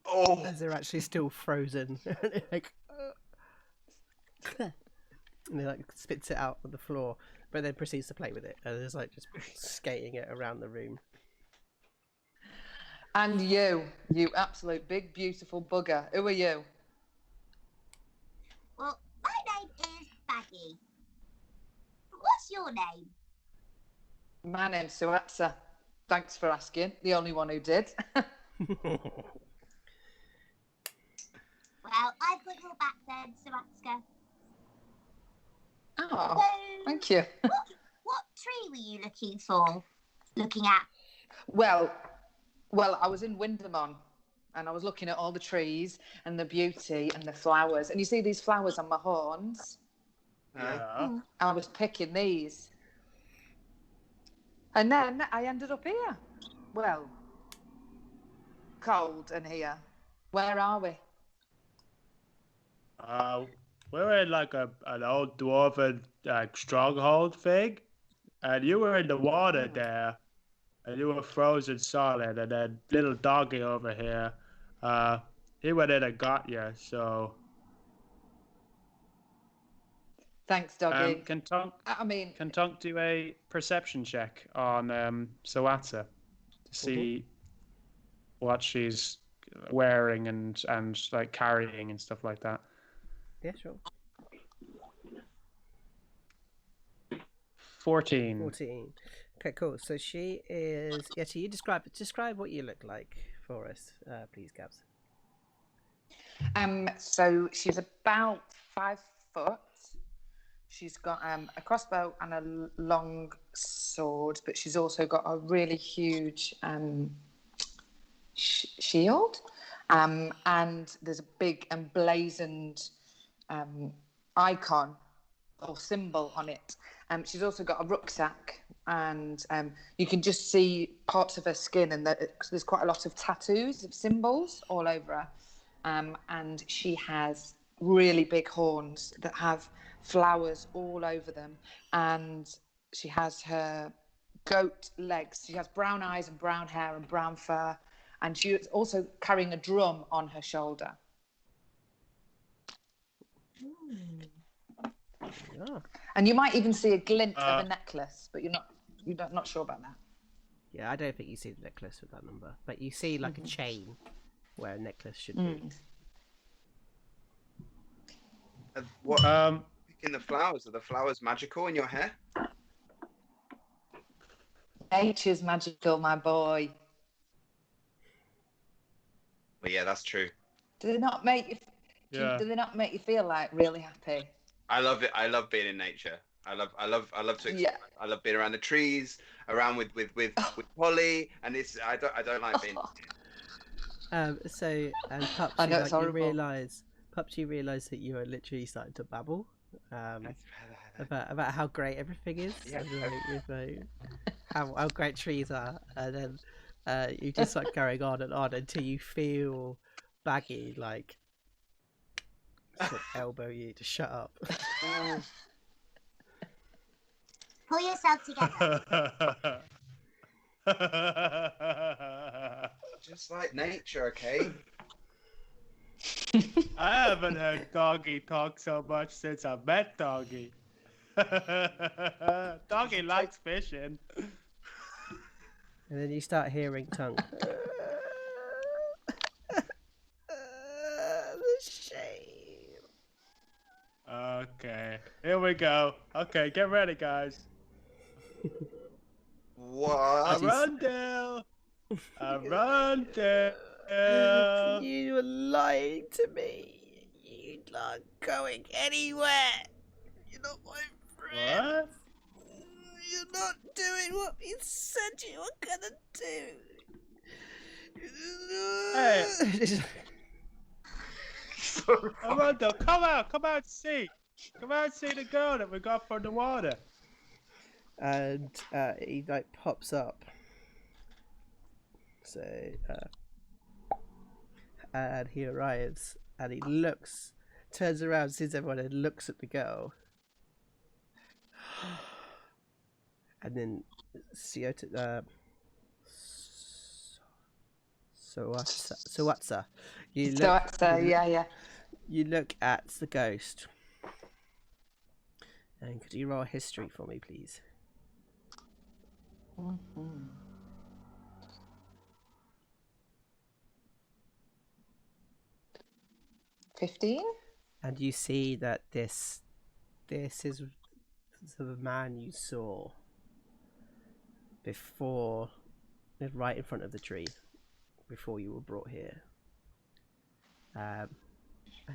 Oh, as they're actually still frozen, like, and he like spits it out on the floor, but then proceeds to play with it, and is like just skating it around the room. And you absolute big, beautiful bugger. Who are you? well, my name is Baggy. What's your name? My name's Suatsa. Thanks for asking. The only one who did. Well, I've got your back then, Sabatska. Oh, thank you. What tree were you looking at? Well, I was in Windermere, and I was looking at all the trees and the beauty and the flowers. And you see these flowers on my horns? Yeah. I was picking these. And then I ended up here. Well, cold and here. Where are we? We're in like an old dwarven stronghold thing, and you were in the water there, and you were frozen solid, and then little doggy over here, he went in and got you. So Thanks, doggy. can Tunk do a perception check on Sawatsa to see what she's wearing and like carrying and stuff like that? Yeah, sure. 14. Okay, cool. So she is. Yeah, so you describe what you look like for us, please, Gabs. So she's about 5 foot. She's got a crossbow and a long sword, but she's also got a really huge shield. And there's a big emblazoned icon or symbol on it. She's also got a rucksack, and you can just see parts of her skin, and there's quite a lot of tattoos of symbols all over her. And she has really big horns that have flowers all over them, and she has her goat legs. She has brown eyes and brown hair and brown fur, and she is also carrying a drum on her shoulder. Yeah. And you might even see a glint of a necklace, but you're not sure about that. Yeah, I don't think you see the necklace with that number, but you see like a chain where a necklace should be. What? Picking the flowers. Are the flowers magical in your hair? Nature's magical, my boy. Well, yeah, that's true. Do they not make you? Do they not make you feel like really happy? I love it. I love being in nature. I love to. Yeah. I love being around the trees, around with Polly, and I don't like being. So Pups, I know, you, it's like, horrible. you realise that you are literally starting to babble about how great everything is, Yeah. and, like, how great trees are, and then you just like going on and on until you feel Baggy like sort of elbow you to shut up. Pull yourself together. Just like nature, okay? I haven't heard Doggy talk so much since I met Doggy. Doggy likes fishing. And then you start hearing Tunk. The shame. Okay, here we go. Okay, get ready, guys. What? Arundel! Arundel! You were lying to me. You're not going anywhere. You're not my friend. What? You're not doing what you said you were gonna do. Hey. Arundel, come out and see. Come out and see the girl that we got from the water. And he like pops up. So and he arrives and he turns around, sees everyone and looks at the girl. And then Sawatsa, Yeah. You look at the ghost. And could you roll a history for me, please? 15? And you see that this is the man you saw before, right in front of the tree, before you were brought here. And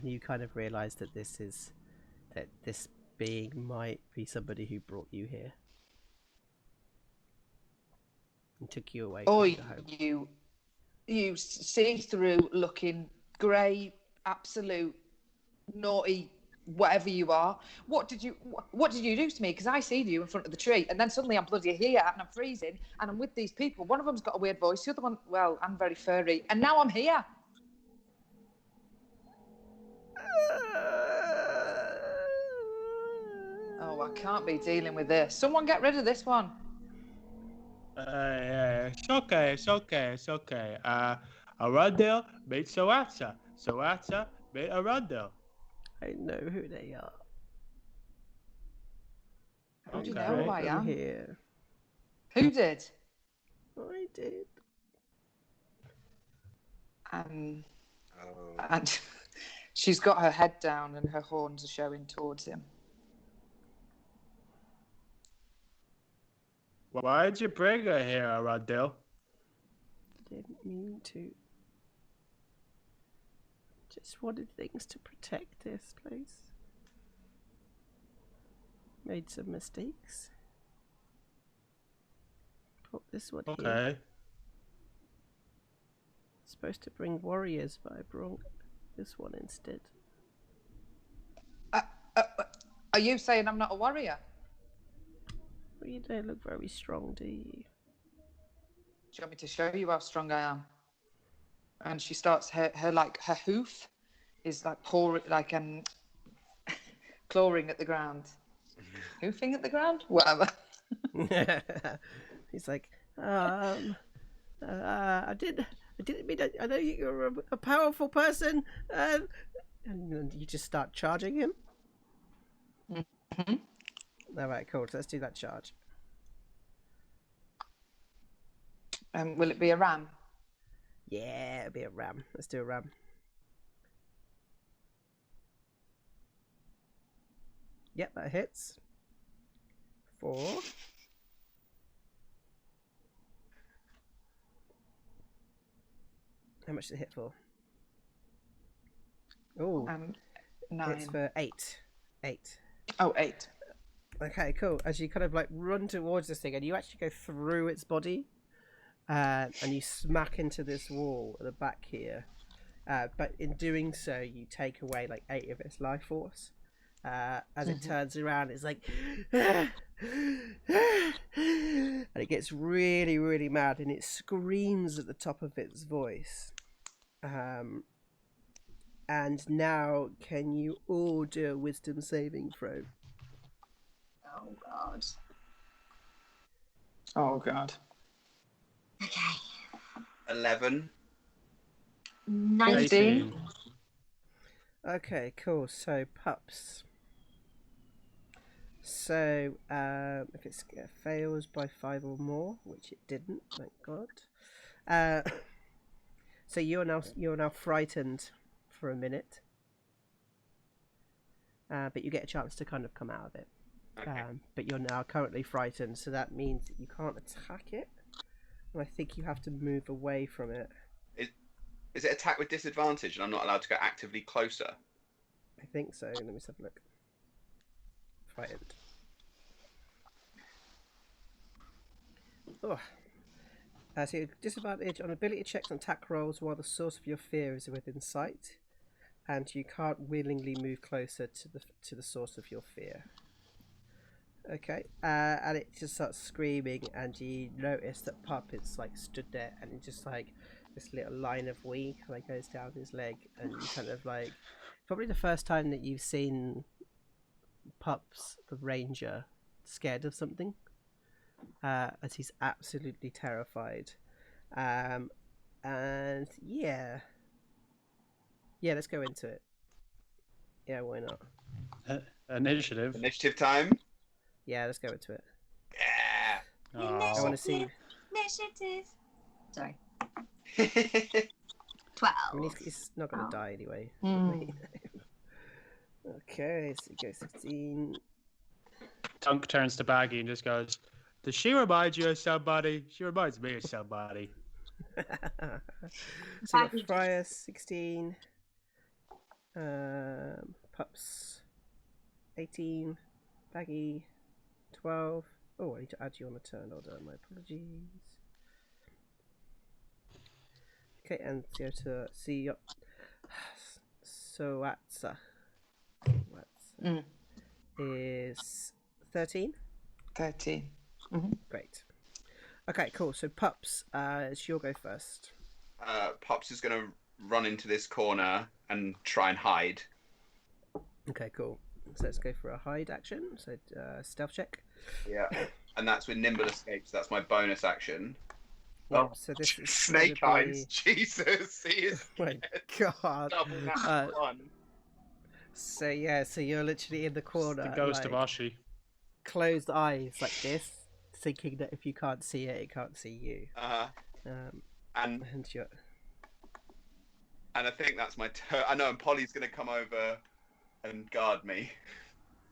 you kind of realise that this being might be somebody who brought you here and took you away from your home. You see through looking grey, absolute naughty, whatever you are. What did you do to me? Because I see you in front of the tree, and then suddenly I'm bloody here and I'm freezing and I'm with these people. One of them's got a weird voice, the other one, well, I'm very furry, and now I'm here. Oh, I can't be dealing with this. Someone get rid of this one. Yeah, it's okay. Arundel meet Sawatsa. Sawatsa meet Arundel. I know who they are. How do you Okay. know who I I'm am? here. Who did? I did. Oh. And she's got her head down and her horns are showing towards him. Why'd you bring her here, Arundel? Didn't mean to. Just wanted things to protect this place. Made some mistakes. Put this one here. Okay. Supposed to bring warriors, but I brought this one instead. Are you saying I'm not a warrior? Well, you don't look very strong, do you? Do you want me to show you how strong I am? And she starts her hoof is like clawing at the ground. Hoofing at the ground? Whatever. He's like, I didn't mean that. I know you're a powerful person, and you just start charging him. Mm-hmm. All right, cool. So let's do that charge. Will it be a ram? Yeah, it'll be a ram. Let's do a ram. Yep, that hits. 4. How much did it hit for? Oh, 9. it's for 8. 8. Oh, 8. Okay, cool. As you kind of like run towards this thing, and you actually go through its body, and you smack into this wall at the back here. But in doing so, you take away like 8 of its life force. As it turns around, it's like, and it gets really, really mad, and it screams at the top of its voice. And now, can you all do a wisdom saving throw? Oh god. Oh god. Okay. 11. 19. Okay, cool. So, Pups. So, if it fails by 5 or more, which it didn't, thank God. So you're now frightened for a minute, but you get a chance to kind of come out of it. Okay. But you're now currently frightened, so that means that you can't attack it, and I think you have to move away from it. Is it attack with disadvantage, and I'm not allowed to go actively closer? I think so. Let me just have a look. Frightened. Oh. So you disadvantage on ability checks and attack rolls while the source of your fear is within sight, and you can't willingly move closer to the source of your fear. Okay, and it just starts screaming, and you notice that Pup is like stood there, and just like this little line of wee like goes down his leg, and you kind of like, probably the first time that you've seen Pups the ranger scared of something, as he's absolutely terrified. And yeah, let's go into it. Yeah, why not? Initiative. Initiative time. Yeah, let's go into it. Yeah. I want to see. Initiative. Sorry. 12. I mean, he's not going to die anyway. Okay, so you go 16. Tunk turns to Baggy and just goes, "Does she remind you of somebody? She reminds me of somebody." So you got Friar 16. Pups 18. Baggy 12. Oh, I need to add you on a turn. Hold on, my apologies. Okay, and go to see Soatsa. Is 13. 13. Great. Okay, cool. So Pups, you'll go first. Pups is going to run into this corner and try and hide. Okay, cool. So let's go for a hide action. So stealth check. Yeah. And that's with nimble escape, so that's my bonus action. Yep, so this is Snake gonna be- eyes. Jesus, he is Oh my god. double that one. So yeah, so you're literally in the corner. The ghost like, of Oshi. closed eyes like this, thinking that if you can't see it, it can't see you. And you're... I think that's my turn. I know, and Polly's going to come over and guard me,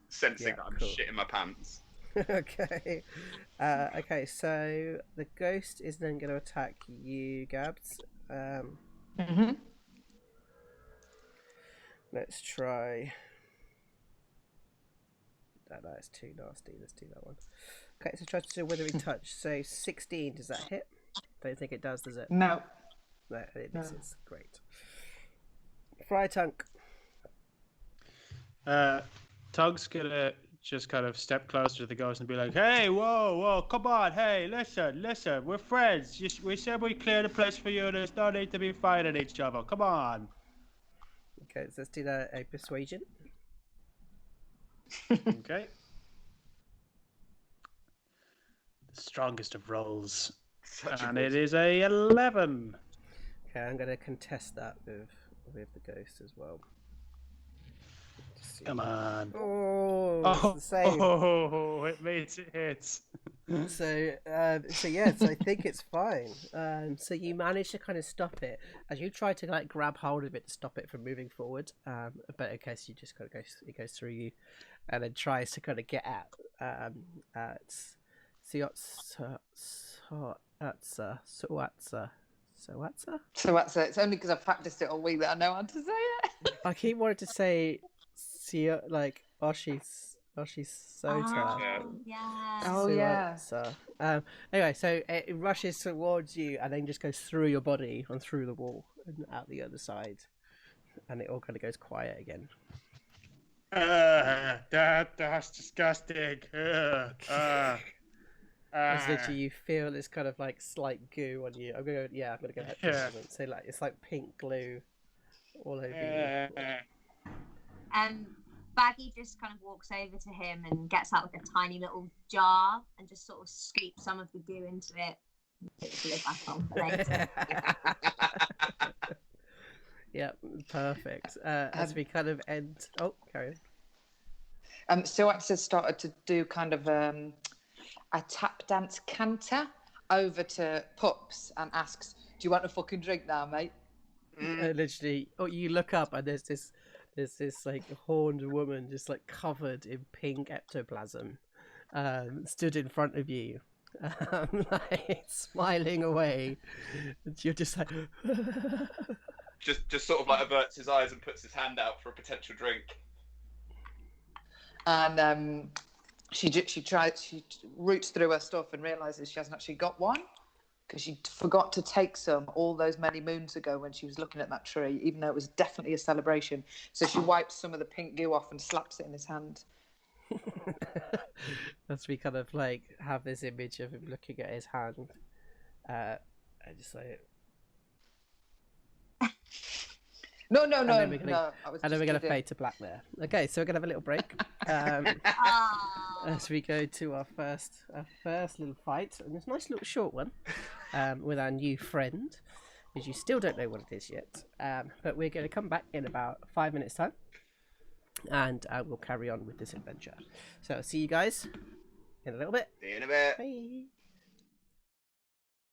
sensing Yeah, that I'm cool. shitting my pants. Okay. Okay, so the ghost is then going to attack you, Gabs. Let's try. That's too nasty. Let's do that one. Okay, so try to do withering touch. So 16, does that hit? Don't think it does it? No. No, it misses. Great. Fry Tunk. Tug's gonna just kind of step closer to the ghost and be like, "Hey, whoa, come on, hey, listen, we're friends. We said we cleared a place for you. There's no need to be fighting each other. Come on." Okay, so let's do a persuasion. Okay. The strongest of rolls, and it is a 11. Okay, I'm going to contest that with the ghost as well. Come on. Oh, it's the same. Oh, it means it hits. So yeah, so I think it's fine. So you manage to kind of stop it as you try to like grab hold of it to stop it from moving forward. But in case you just kind of it goes through you, and then tries to kind of get at So it's only because I've practiced it all week that I know how to say it. I keep wanting to say like Oshisota. Yeah. Oh, yeah. Anyway, so it rushes towards you and then just goes through your body and through the wall and out the other side, and it all kind of goes quiet again. That's disgusting. It's literally you feel this kind of like slight goo on you. I'm gonna go ahead. Yeah. So like it's like pink glue all over you. Baggy just kind of walks over to him and gets out like a tiny little jar and just sort of scoops some of the goo into it. Puts the lid back on for later. Yeah, perfect. As we kind of end. Oh, carry on. Suax has started to do kind of a tap dance canter over to Pups and asks, "Do you want a fucking drink now, mate?" Literally, you look up and there's this like horned woman just like covered in pink ectoplasm, stood in front of you, like smiling away. And you're just like, just sort of like averts his eyes and puts his hand out for a potential drink. And she roots through her stuff and realizes she hasn't actually got one, because she forgot to take some all those many moons ago when she was looking at that tree, even though it was definitely a celebration. So she wipes some of the pink goo off and slaps it in his hand. as we kind of like have this image of him looking at his hand, I just like. No. And then we're gonna fade to black there. Okay, so we're gonna have a little break. As we go to our first little fight, and this nice little short one, with our new friend, because you still don't know what it is yet. But we're going to come back in about 5 minutes' time, and we'll carry on with this adventure. So I'll see you guys in a little bit. See you in a bit. Bye.